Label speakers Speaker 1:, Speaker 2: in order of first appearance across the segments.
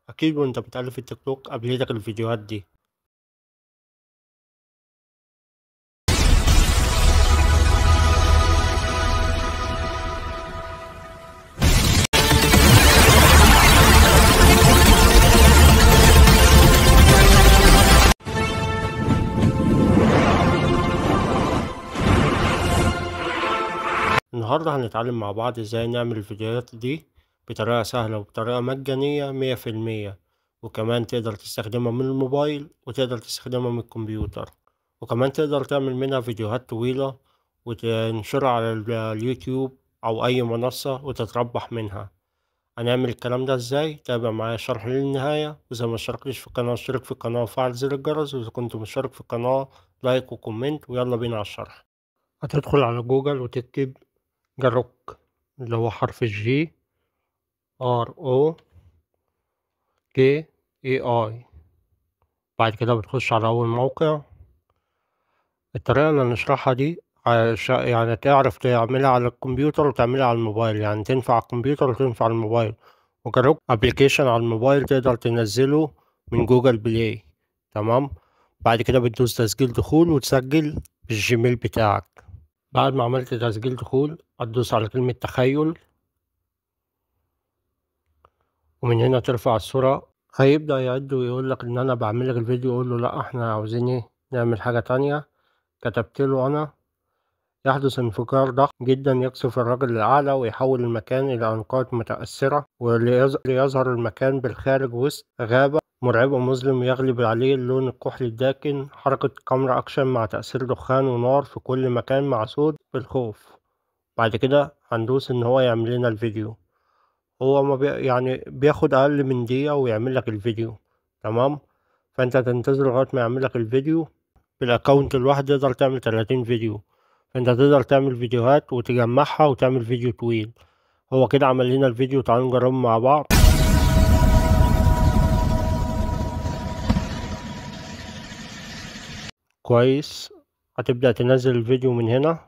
Speaker 1: أكيد وأنت بتقلب في التيك توك قابلتك الفيديوهات دي. النهاردة هنتعلم مع بعض ازاي نعمل الفيديوهات دي بطريقة سهلة وبطريقة مجانية 100%، وكمان تقدر تستخدمها من الموبايل وتقدر تستخدمها من الكمبيوتر، وكمان تقدر تعمل منها فيديوهات طويلة وتنشرها على اليوتيوب أو أي منصة وتتربح منها. هنعمل الكلام ده ازاي؟ تابع معايا الشرح للنهاية، وإذا ما اشتركتش في القناة اشترك في القناة وفعل زر الجرس، وإذا كنت مشترك في القناة لايك وكومنت، ويلا بينا على الشرح. هتدخل على جوجل وتكتب جروك اللي هو حرف الجي ROKAI. بعد كده بتخش على أول موقع. الطريقة اللي هنشرحها دي يعني تعرف تعملها على الكمبيوتر وتعملها على الموبايل، يعني تنفع على الكمبيوتر وتنفع على الموبايل. وجروك ابلكيشن على الموبايل تقدر تنزله من جوجل بلاي. تمام. بعد كده بتدوس تسجيل دخول وتسجل بالجيميل بتاعك. بعد ما عملت تسجيل دخول هتدوس على كلمة تخيل، ومن هنا ترفع الصورة. هيبدأ يعد ويقول لك إن أنا بعمل لك الفيديو، يقول له لأ إحنا عاوزين إيه نعمل حاجة تانية. كتبت له أنا: يحدث انفجار ضخم جدا يقصف الرجل الأعلى ويحول المكان إلى أنقاض متأثرة، وليظهر المكان بالخارج وسط غابة مرعبة مظلم يغلب عليه اللون الكحلي الداكن، حركة كاميرا أكشن مع تأثير دخان ونار في كل مكان مع صوت بالخوف. بعد كده هندوس إن هو يعمل لنا الفيديو. هو ما يعني بياخد أقل من دقيقة ويعمل لك الفيديو. تمام. فأنت تنتظر لغاية ما يعمل لك الفيديو. بالأكونت الواحد تقدر تعمل 30 فيديو، فأنت تقدر تعمل فيديوهات وتجمعها وتعمل فيديو طويل. هو كده عمل لنا الفيديو، تعالوا نجربه مع بعض. كويس. هتبدأ تنزل الفيديو من هنا،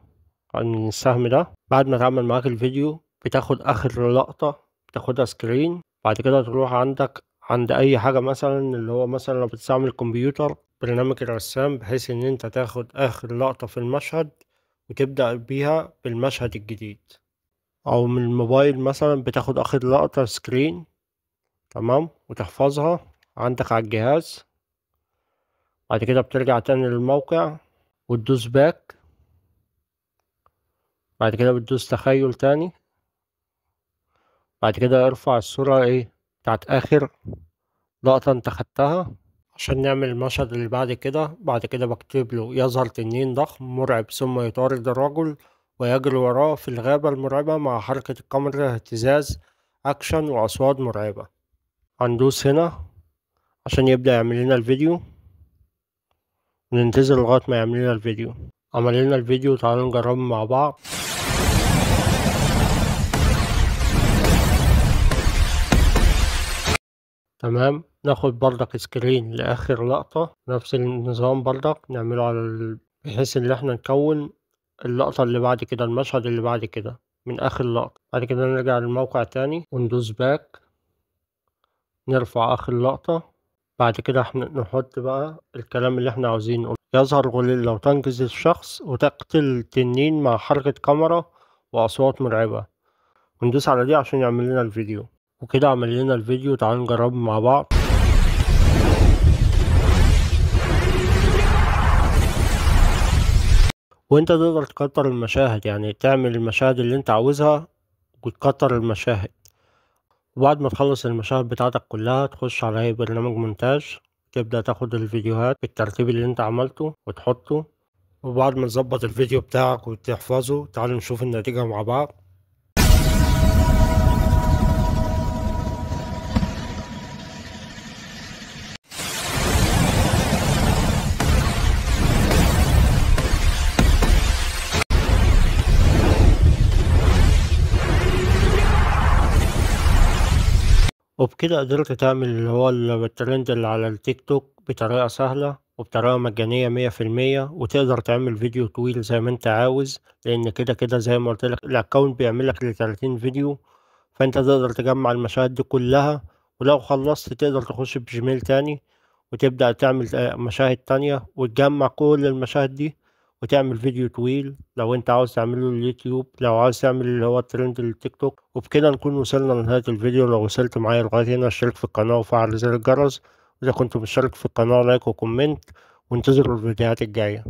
Speaker 1: من السهم ده. بعد ما تعمل معاك الفيديو بتاخد آخر لقطة، بتاخدها سكرين. بعد كده تروح عندك عند أي حاجة، مثلا اللي هو مثلا لو بتستعمل الكمبيوتر برنامج الرسام، بحيث إن أنت تاخد آخر لقطة في المشهد وتبدأ بيها بالمشهد الجديد. أو من الموبايل مثلا بتاخد آخر لقطة سكرين. تمام. وتحفظها عندك على الجهاز. بعد كده بترجع تاني للموقع وتدوس باك. بعد كده بتدوس تخيل تاني. بعد كده ارفع الصورة بتاعت آخر لقطة انت خدتها عشان نعمل المشهد اللي بعد كده. بعد كده بكتب له: يظهر تنين ضخم مرعب ثم يطارد الرجل ويجري وراه في الغابة المرعبة مع حركة الكاميرا اهتزاز أكشن وأصوات مرعبة. هندوس هنا عشان يبدأ يعمل لنا الفيديو، وننتظر لغاية ما يعمل لنا الفيديو. عمل لنا الفيديو، تعالوا نجربه مع بعض. تمام. ناخد بردك سكرين لآخر لقطة، نفس النظام بردك نعمله على بحيث ان احنا نكون اللقطة اللي بعد كده، المشهد اللي بعد كده من آخر لقطة. بعد كده نرجع للموقع تاني وندوس باك، نرفع آخر لقطة. بعد كده احنا نحط بقى الكلام اللي احنا عاوزينه: يظهر غوريلا وتنقذ الشخص وتقتل التنين مع حركة كاميرا وأصوات مرعبة، وندوس على دي عشان يعمل لنا الفيديو. وكده عمل لنا الفيديو، تعالوا نجربه مع بعض. وانت تقدر تكتر المشاهد، يعني تعمل المشاهد اللي انت عاوزها وتكتر المشاهد. وبعد ما تخلص المشاهد بتاعتك كلها تخش على اي برنامج مونتاج، تبدأ تاخد الفيديوهات بالترتيب اللي انت عملته وتحطه. وبعد ما تظبط الفيديو بتاعك وتحفظه، تعالوا نشوف النتيجة مع بعض. وبكده قدرت تعمل اللي هو الترند اللي على التيك توك بطريقة سهلة وبطريقة مجانية 100%، وتقدر تعمل فيديو طويل زي ما انت عاوز، لأن كده كده زي ما قلت لك الأكونت بيعمل لك ل30 فيديو. فانت تقدر تجمع المشاهد دي كلها ولو خلصت تقدر تخش بجيميل تاني وتبدأ تعمل مشاهد تانية وتجمع كل المشاهد دي وتعمل فيديو طويل لو انت عاوز تعمله لليوتيوب، لو عاوز تعمل اللي هو الترند للتيك توك. وبكده نكون وصلنا لنهاية الفيديو. لو وصلت معايا لغاية هنا اشترك في القناة وفعل زر الجرس، وإذا كنت مشترك في القناة لايك وكومنت، وانتظروا الفيديوهات الجاية.